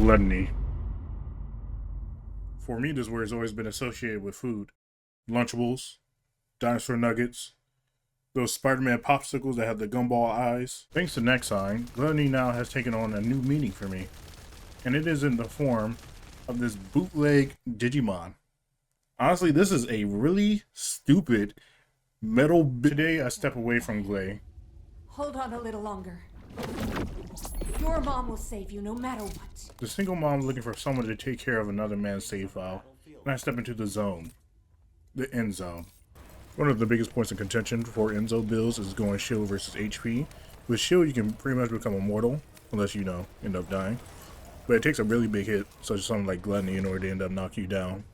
Gluttony. For me, this word has always been associated with food. Lunchables, dinosaur nuggets, those Spider-Man popsicles that have the gumball eyes. Thanks to Nexign, Gluttony now has taken on a new meaning for me. And it is in the form of this bootleg Digimon. Honestly, this is a really stupid metal today I step away from Gley. Hold on a little longer. Your mom will save you no matter what. The single mom looking for someone to take care of another man's save file. And I step into the zone. The end zone. One of the biggest points of contention for Enzo builds is going shield versus HP. With shield, you can pretty much become immortal, unless you know, end up dying. But it takes a really big hit, such as something like Gluttony, in order to end up knocking you down.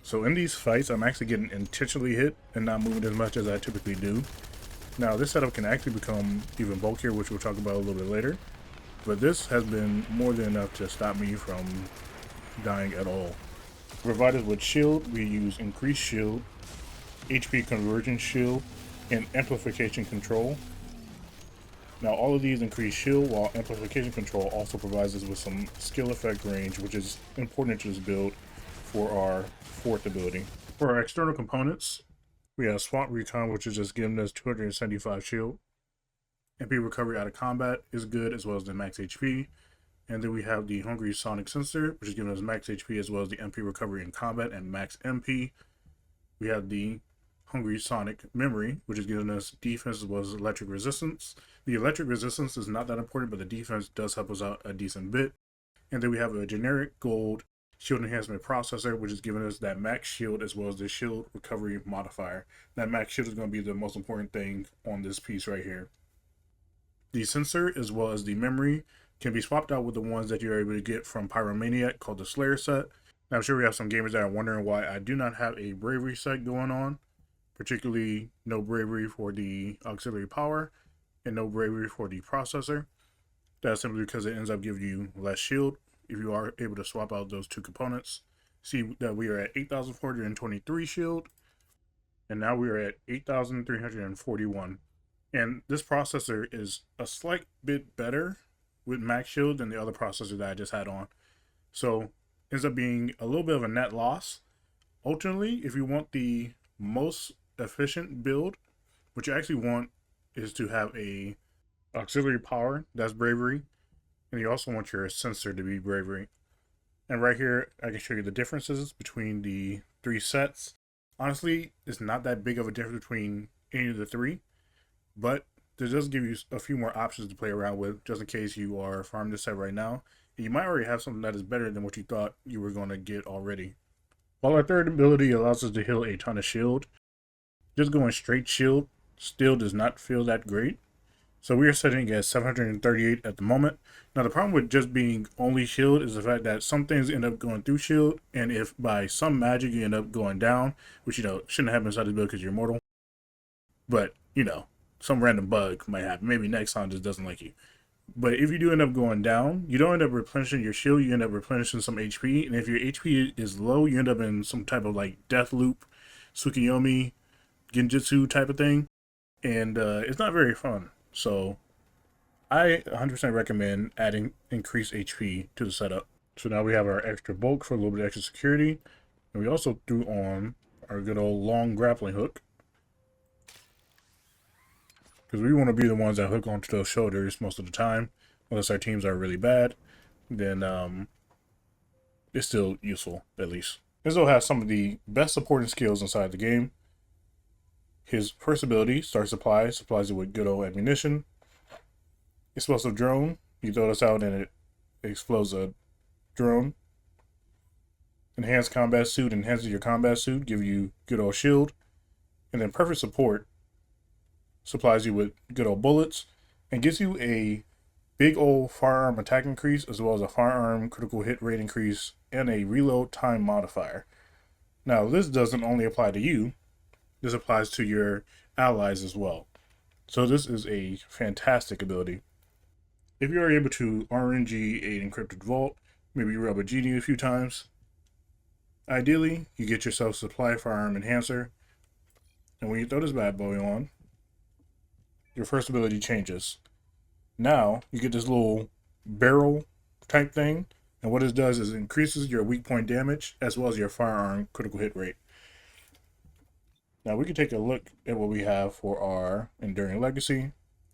So in these fights, I'm actually getting intentionally hit and not moving as much as I typically do. Now this setup can actually become even bulkier, which we'll talk about a little bit later. But this has been more than enough to stop me from dying at all. Provided with shield, we use increased shield, HP conversion shield, and amplification control. Now all of these increase shield, while amplification control also provides us with some skill effect range, which is important to this build for our fourth ability. For our external components, we have Swamp Recon, which is just giving us 275 shield. MP recovery out of combat is good, as well as the max HP. And then we have the Hungry Sonic Sensor, which is giving us max HP as well as the MP recovery in combat and max MP. We have the Hungry Sonic Memory, which is giving us defense as well as electric resistance. The electric resistance is not that important, but the defense does help us out a decent bit. And then we have a generic gold shield enhancement processor, which is giving us that max shield as well as the shield recovery modifier. That max shield is going to be the most important thing on this piece right here. The sensor as well as the memory can be swapped out with the ones that you're able to get from Pyromaniac called the Slayer set. Now I'm sure we have some gamers that are wondering why I do not have a bravery set going on, particularly no bravery for the auxiliary power and no bravery for the processor. That's simply because it ends up giving you less shield if you are able to swap out those two components. See that we are at 8,423 shield, and now we are at 8,341. And this processor is a slight bit better with max shield than the other processor that I just had on. So ends up being a little bit of a net loss. Ultimately, if you want the most efficient build, what you actually want is to have a auxiliary power, that's bravery, and you also want your sensor to be bravery. And right here, I can show you the differences between the three sets. Honestly, it's not that big of a difference between any of the three, but this does give you a few more options to play around with, just in case you are farming this set right now. And you might already have something that is better than what you thought you were going to get already. While our third ability allows us to heal a ton of shield, just going straight shield still does not feel that great. So we are setting at 738 at the moment. Now the problem with just being only shield is the fact that some things end up going through shield, and if by some magic you end up going down, which shouldn't happen inside this build because you're immortal, but some random bug might happen. Maybe Nexign just doesn't like you. But if you do end up going down, you don't end up replenishing your shield, you end up replenishing some HP, and if your HP is low, you end up in some type of like death loop, Tsukiyomi, Genjutsu type of thing, and it's not very fun. So I 100% recommend adding increased HP to the setup. So now we have our extra bulk for a little bit of extra security, and we also threw on our good old long grappling hook, because we want to be the ones that hook onto those shoulders most of the time. Unless our teams are really bad, then it's still useful, at least. Enzo has some of the best supporting skills inside the game. His first ability, Star Supply, supplies you with good old ammunition. Explosive Drone, you throw this out and it explodes a drone. Enhanced Combat Suit enhances your combat suit, give you good old shield. And then Perfect Support supplies you with good old bullets and gives you a big old firearm attack increase, as well as a firearm critical hit rate increase and a reload time modifier. Now this doesn't only apply to you, this applies to your allies as well. So this is a fantastic ability. If you are able to RNG a encrypted vault, maybe you rub a genie a few times, ideally you get yourself supply firearm enhancer, and when you throw this bad boy on, your first ability changes. Now you get this little barrel type thing And what it does is it increases your weak point damage as well as your firearm critical hit rate. Now we can take a look at what we have for our Enduring Legacy.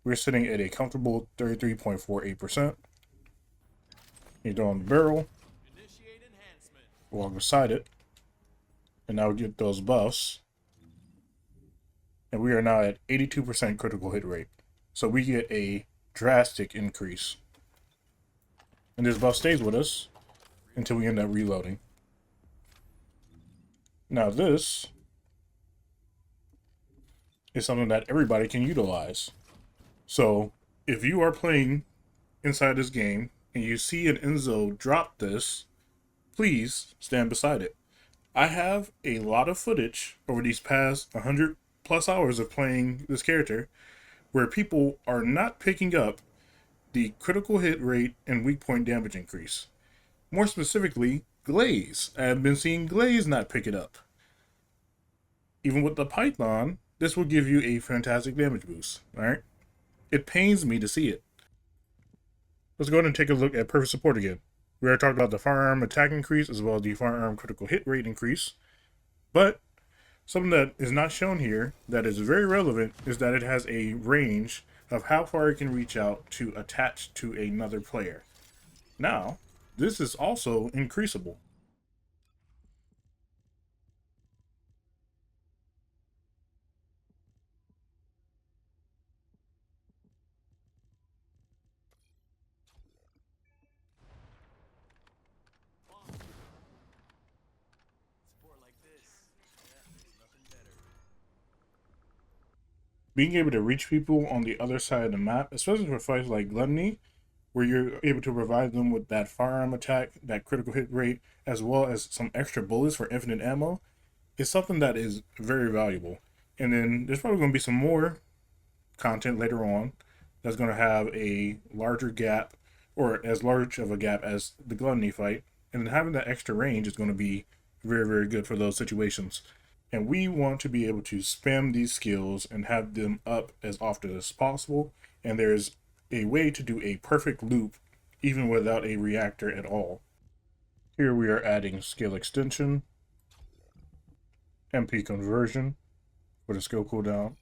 We're sitting at a comfortable 33.48%. You throw on the barrel, walk beside it, and now we get those buffs. And we are now at 82% critical hit rate. So we get a drastic increase. And this buff stays with us until we end up reloading. Now this is something that everybody can utilize. So if you are playing inside this game and you see an Enzo drop this, please stand beside it. I have a lot of footage over these past 100 plus hours of playing this character where people are not picking up the critical hit rate and weak point damage increase. More specifically, Gleys. I have been seeing Gleys not pick it up. Even with the Python, this will give you a fantastic damage boost. Alright? It pains me to see it. Let's go ahead and take a look at Perfect Support again. We already talked about the firearm attack increase as well as the firearm critical hit rate increase. But something that is not shown here that is very relevant is that it has a range of how far it can reach out to attach to another player. Now, this is also increasable. Being able to reach people on the other side of the map, especially for fights like Gluttony, where you're able to provide them with that firearm attack, that critical hit rate, as well as some extra bullets for infinite ammo, is something that is very valuable. And then there's probably going to be some more content later on that's going to have a larger gap, or as large of a gap as the Gluttony fight. And then having that extra range is going to be very, very good for those situations. And we want to be able to spam these skills and have them up as often as possible. And there's a way to do a perfect loop even without a reactor at all. Here we are adding skill extension, MP conversion for the skill cooldown,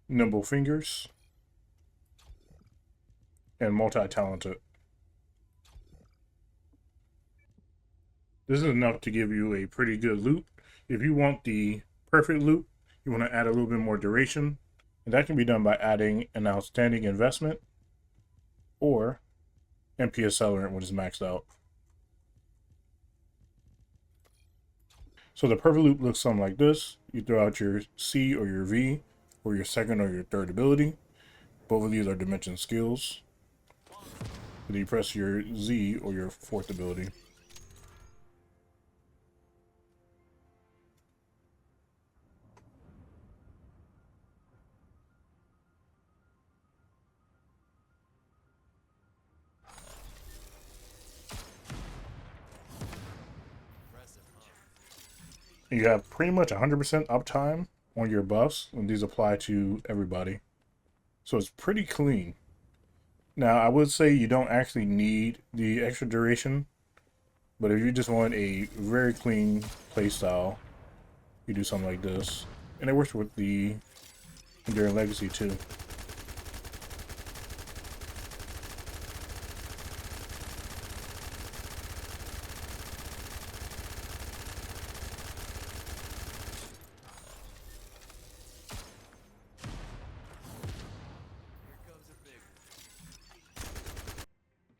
nimble fingers, and multi-talented. This is enough to give you a pretty good loop. If you want the perfect loop, you want to add a little bit more duration, and that can be done by adding an outstanding investment or MP accelerant when it's maxed out. So the perfect loop looks something like this. You throw out your C or your V, or your second or your third ability. Both of these are dimension skills. Then you press your Z or your fourth ability. You have pretty much 100% uptime on your buffs, and these apply to everybody. So it's pretty clean. Now, I would say you don't actually need the extra duration, but if you just want a very clean playstyle, you do something like this. And it works with the Enduring Legacy too.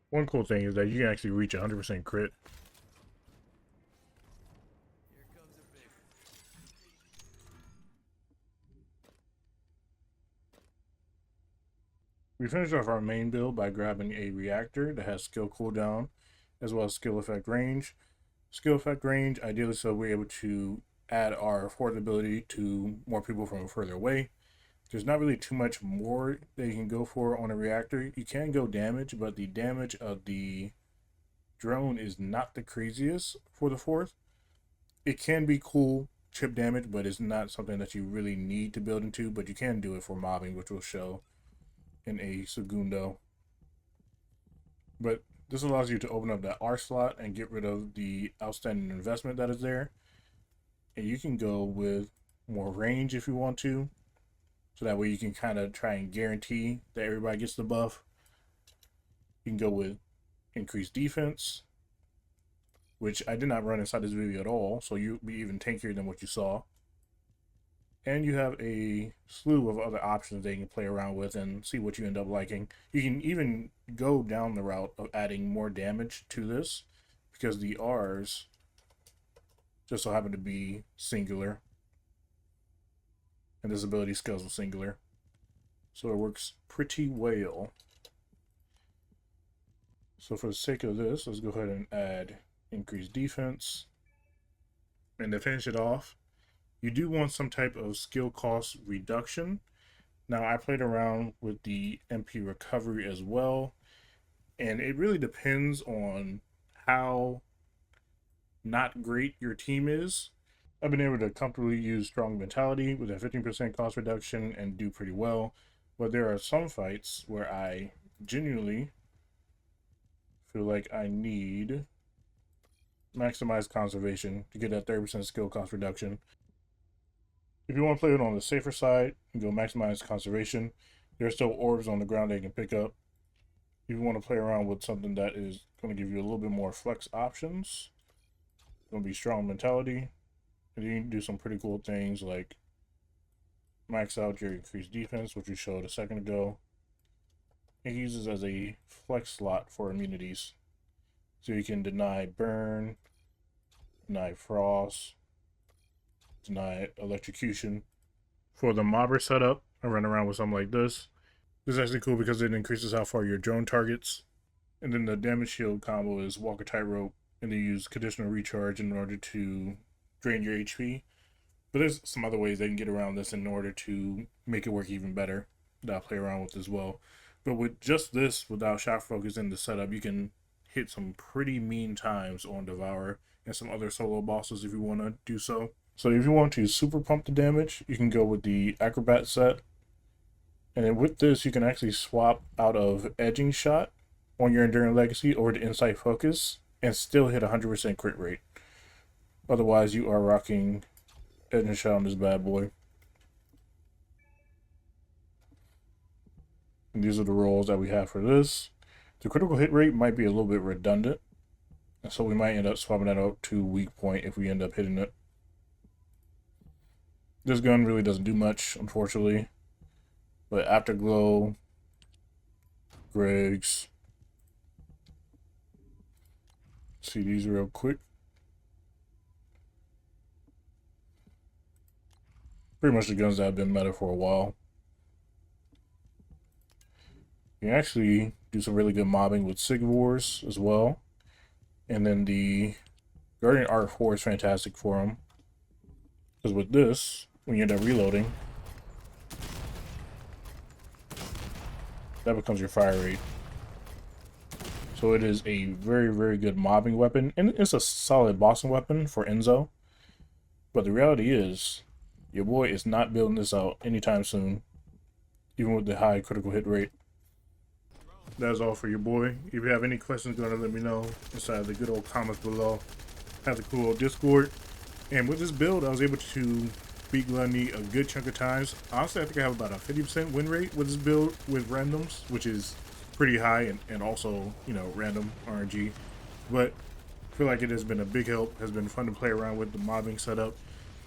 One cool thing is that you can actually reach 100% crit. We finished off our main build by grabbing a reactor that has skill cooldown as well as skill effect range. Skill effect range, ideally so we're able to add our fourth ability to more people from further away. There's not really too much more that you can go for on a reactor. You can go damage, but the damage of the drone is not the craziest for the fourth. It can be cool chip damage, but it's not something that you really need to build into, but you can do it for mobbing, which will show in a segundo. But This allows you to open up that R slot and get rid of the outstanding investment that is there. And you can go with more range if you want to. So that way you can kind of try and guarantee that everybody gets the buff. You can go with increased defense, which I did not run inside this video at all. So you'll be even tankier than what you saw. And you have a slew of other options that you can play around with and see what you end up liking. You can even go down the route of adding more damage to this, because the R's just so happen to be singular. And this ability scales with singular. So it works pretty well. So for the sake of this, let's go ahead and add increased defense. And to finish it off, you do want some type of skill cost reduction. Now, I played around with the MP recovery as well, and it really depends on how not great your team is. I've been able to comfortably use strong mentality with a 15% cost reduction and do pretty well, but there are some fights where I genuinely feel like I need maximize conservation to get that 30% skill cost reduction. If you want to play it on the safer side and go maximize conservation, there are still orbs on the ground that you can pick up. If you want to play around with something that is going to give you a little bit more flex options, it's going to be strong mentality. And you can do some pretty cool things like max out your increased defense, which we showed a second ago. It uses as a flex slot for immunities. So you can deny burn, deny frost, deny electrocution. For the mobber setup, I run around with something like this. This is actually cool because it increases how far your drone targets. And then the damage shield combo is walk a tightrope, and then use conditional recharge in order to drain your HP. But there's some other ways they can get around this in order to make it work even better that I'll play around with as well. But with just this, without shock focus in the setup, you can hit some pretty mean times on Devour and some other solo bosses if you want to do so. So if you want to super pump the damage, you can go with the Acrobat set. And then with this, you can actually swap out of Edging Shot on your Enduring Legacy over to Insight Focus and still hit 100% crit rate. Otherwise, you are rocking Edging Shot on this bad boy. And these are the rolls that we have for this. The critical hit rate might be a little bit redundant, and so we might end up swapping that out to weak point if we end up hitting it. This gun really doesn't do much, unfortunately. But Afterglow, Greg's. See these real quick. Pretty much the guns that have been meta for a while. You can actually do some really good mobbing with Sigvores as well. And then the Guardian Art 4 is fantastic for them. Because with this, when you end up reloading, that becomes your fire rate. So it is a very, very good mobbing weapon. And it's a solid bossing weapon for Enzo. But the reality is, your boy is not building this out anytime soon. Even with the high critical hit rate. That's all for your boy. If you have any questions, go ahead and let me know inside the good old comments below. Have the cool old Discord. And with this build, I was able to beat Gluttony a good chunk of times. Honestly, I think I have about a 50% win rate with this build with randoms, which is pretty high and also, you know, random RNG. But I feel like it has been a big help. Has been fun to play around with the mobbing setup.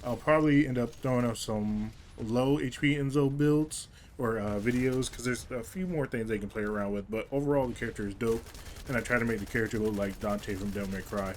I'll probably end up throwing up some low HP Enzo builds or videos, because there's a few more things they can play around with. But overall, the character is dope, and I try to make the character look like Dante from Devil May Cry.